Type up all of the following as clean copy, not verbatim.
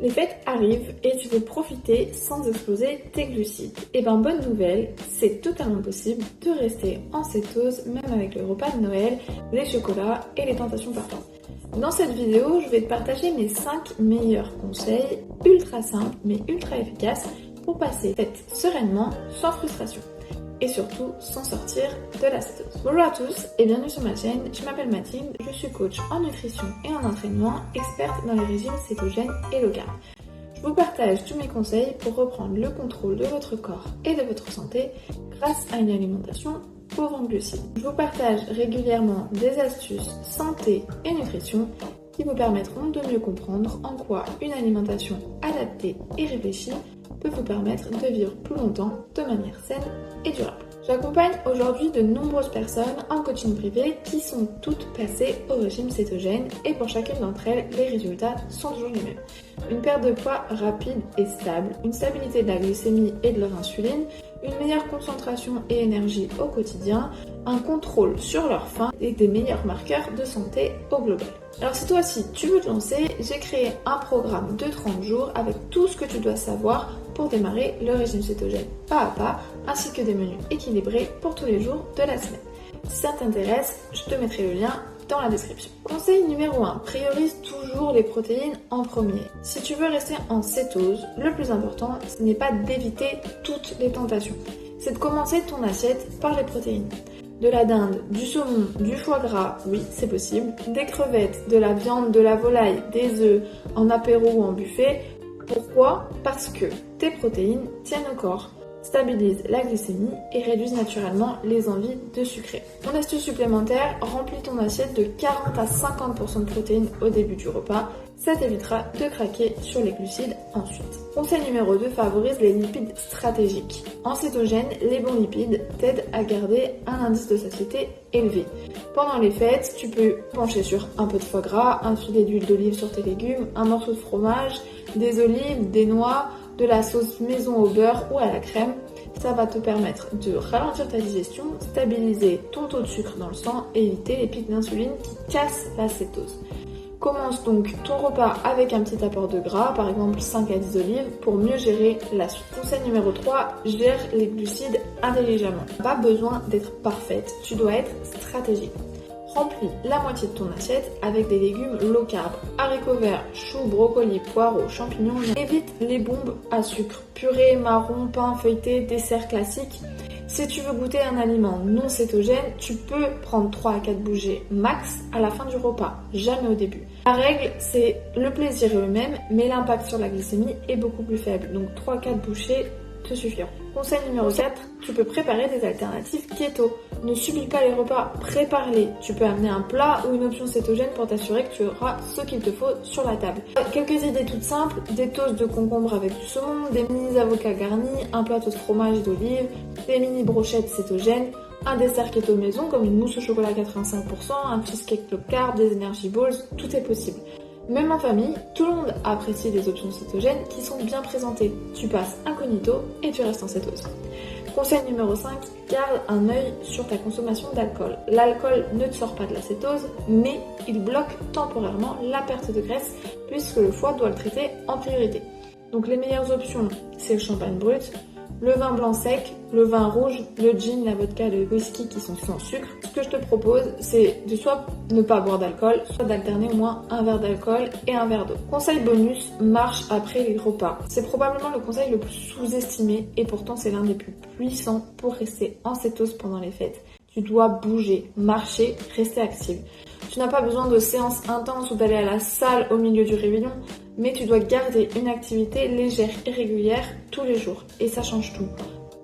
Les fêtes arrivent et tu veux profiter sans exploser tes glucides. Et ben bonne nouvelle, c'est totalement possible de rester en cétose même avec le repas de Noël, les chocolats et les tentations partant. Dans cette vidéo, je vais te partager mes 5 meilleurs conseils ultra simples mais ultra efficaces pour passer les fêtes sereinement, sans frustration. Et surtout sans sortir de la cétose. Bonjour à tous et bienvenue sur ma chaîne, je m'appelle Mathilde, je suis coach en nutrition et en entraînement, experte dans les régimes cétogènes et low carb. Je vous partage tous mes conseils pour reprendre le contrôle de votre corps et de votre santé grâce à une alimentation pauvre en glucides. Je vous partage régulièrement des astuces santé et nutrition qui vous permettront de mieux comprendre en quoi une alimentation adaptée et réfléchie peut vous permettre de vivre plus longtemps de manière saine et durable. J'accompagne aujourd'hui de nombreuses personnes en coaching privé qui sont toutes passées au régime cétogène et pour chacune d'entre elles, les résultats sont toujours les mêmes. Une perte de poids rapide et stable, une stabilité de la glycémie et de leur insuline, une meilleure concentration et énergie au quotidien, un contrôle sur leur faim et des meilleurs marqueurs de santé au global. Alors si toi aussi tu veux te lancer, j'ai créé un programme de 30 jours avec tout ce que tu dois savoir pour démarrer le régime cétogène pas à pas, ainsi que des menus équilibrés pour tous les jours de la semaine. Si ça t'intéresse, je te mettrai le lien dans la description. Conseil numéro 1, priorise toujours les protéines en premier. Si tu veux rester en cétose, le plus important, ce n'est pas d'éviter toutes les tentations. C'est de commencer ton assiette par les protéines. De la dinde, du saumon, du foie gras, oui, c'est possible. Des crevettes, de la viande, de la volaille, des œufs, en apéro ou en buffet. Pourquoi ? Parce que tes protéines tiennent au corps, stabilisent la glycémie et réduisent naturellement les envies de sucrer. Mon astuce supplémentaire, remplis ton assiette de 40 à 50% de protéines au début du repas. Ça t'évitera de craquer sur les glucides ensuite. Conseil numéro 2, favorise les lipides stratégiques. En cétogène, les bons lipides t'aident à garder un indice de satiété élevé. Pendant les fêtes, tu peux pencher sur un peu de foie gras, un filet d'huile d'olive sur tes légumes, un morceau de fromage, des olives, des noix, de la sauce maison au beurre ou à la crème. Ça va te permettre de ralentir ta digestion, stabiliser ton taux de sucre dans le sang et éviter les pics d'insuline qui cassent la cétose. Commence donc ton repas avec un petit apport de gras, par exemple 5 à 10 olives, pour mieux gérer la suite. Conseil numéro 3, gère les glucides intelligemment. Pas besoin d'être parfaite, tu dois être stratégique. Remplis la moitié de ton assiette avec des légumes low carb, haricots verts, choux, brocolis, poireaux, champignons. Évite les bombes à sucre, purée, marron, pain feuilleté, dessert classique. Si tu veux goûter un aliment non cétogène, tu peux prendre 3 à 4 bouchées max à la fin du repas, jamais au début. La règle, c'est le plaisir est le même, mais l'impact sur la glycémie est beaucoup plus faible. Donc 3 à 4 bouchées te suffiront. Conseil numéro 4, tu peux préparer des alternatives keto. Ne subis pas les repas, prépare-les. Tu peux amener un plat ou une option cétogène pour t'assurer que tu auras ce qu'il te faut sur la table. Quelques idées toutes simples, des toasts de concombre avec du saumon, des mini avocats garnis, un plateau de fromage et d'olive, des mini brochettes cétogènes, un dessert keto maison comme une mousse au chocolat 85%, un cheesecake low carb, des energy balls, tout est possible. Même en famille, tout le monde apprécie des options cétogènes qui sont bien présentées. Tu passes incognito et tu restes en cétose. Conseil numéro 5, garde un œil sur ta consommation d'alcool. L'alcool ne te sort pas de la cétose, mais il bloque temporairement la perte de graisse puisque le foie doit le traiter en priorité. Donc les meilleures options, c'est le champagne brut, le vin blanc sec, le vin rouge, le gin, la vodka, le whisky qui sont sans sucre. Ce que je te propose, c'est de soit ne pas boire d'alcool, soit d'alterner au moins un verre d'alcool et un verre d'eau. Conseil bonus, marche après les repas. C'est probablement le conseil le plus sous-estimé et pourtant c'est l'un des plus puissants pour rester en cétose pendant les fêtes. Tu dois bouger, marcher, rester active. Tu n'as pas besoin de séances intenses ou d'aller à la salle au milieu du réveillon, mais tu dois garder une activité légère et régulière tous les jours. Et ça change tout.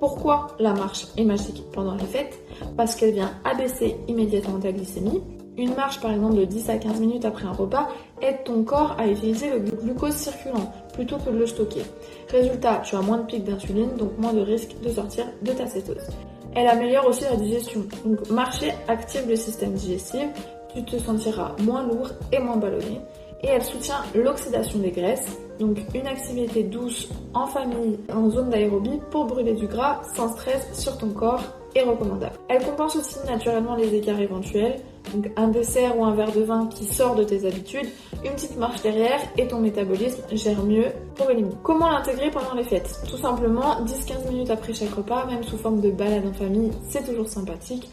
Pourquoi la marche est magique pendant les fêtes ? Parce qu'elle vient abaisser immédiatement ta glycémie. Une marche par exemple de 10 à 15 minutes après un repas aide ton corps à utiliser le glucose circulant plutôt que de le stocker. Résultat, tu as moins de pics d'insuline, donc moins de risque de sortir de ta cétose. Elle améliore aussi la digestion. Donc marcher active le système digestif, tu te sentiras moins lourd et moins ballonné. Et elle soutient l'oxydation des graisses, donc une activité douce en famille, en zone d'aérobie pour brûler du gras sans stress sur ton corps est recommandable. Elle compense aussi naturellement les écarts éventuels, donc un dessert ou un verre de vin qui sort de tes habitudes, une petite marche derrière et ton métabolisme gère mieux pour éliminer. Comment l'intégrer pendant les fêtes? Tout simplement 10-15 minutes après chaque repas, même sous forme de balade en famille, c'est toujours sympathique.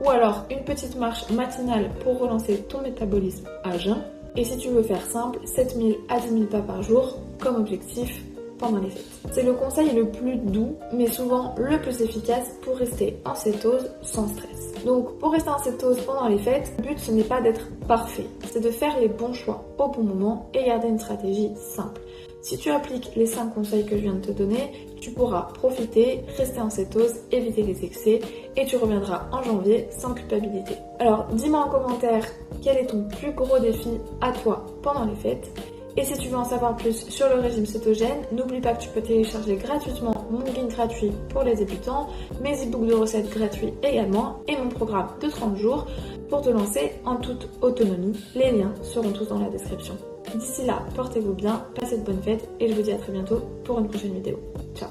Ou alors une petite marche matinale pour relancer ton métabolisme à jeun. Et si tu veux faire simple, 7000 à 10 000 pas par jour comme objectif pendant les fêtes. C'est le conseil le plus doux, mais souvent le plus efficace pour rester en cétose sans stress. Donc pour rester en cétose pendant les fêtes, le but ce n'est pas d'être parfait, c'est de faire les bons choix au bon moment et garder une stratégie simple. Si tu appliques les 5 conseils que je viens de te donner, tu pourras profiter, rester en cétose, éviter les excès et tu reviendras en janvier sans culpabilité. Alors dis-moi en commentaire quel est ton plus gros défi à toi pendant les fêtes. Et si tu veux en savoir plus sur le régime cétogène, n'oublie pas que tu peux télécharger gratuitement mon guide gratuit pour les débutants, mes e-books de recettes gratuits également et mon programme de 30 jours pour te lancer en toute autonomie. Les liens seront tous dans la description. D'ici là, portez-vous bien, passez de bonnes fêtes et je vous dis à très bientôt pour une prochaine vidéo. Ciao!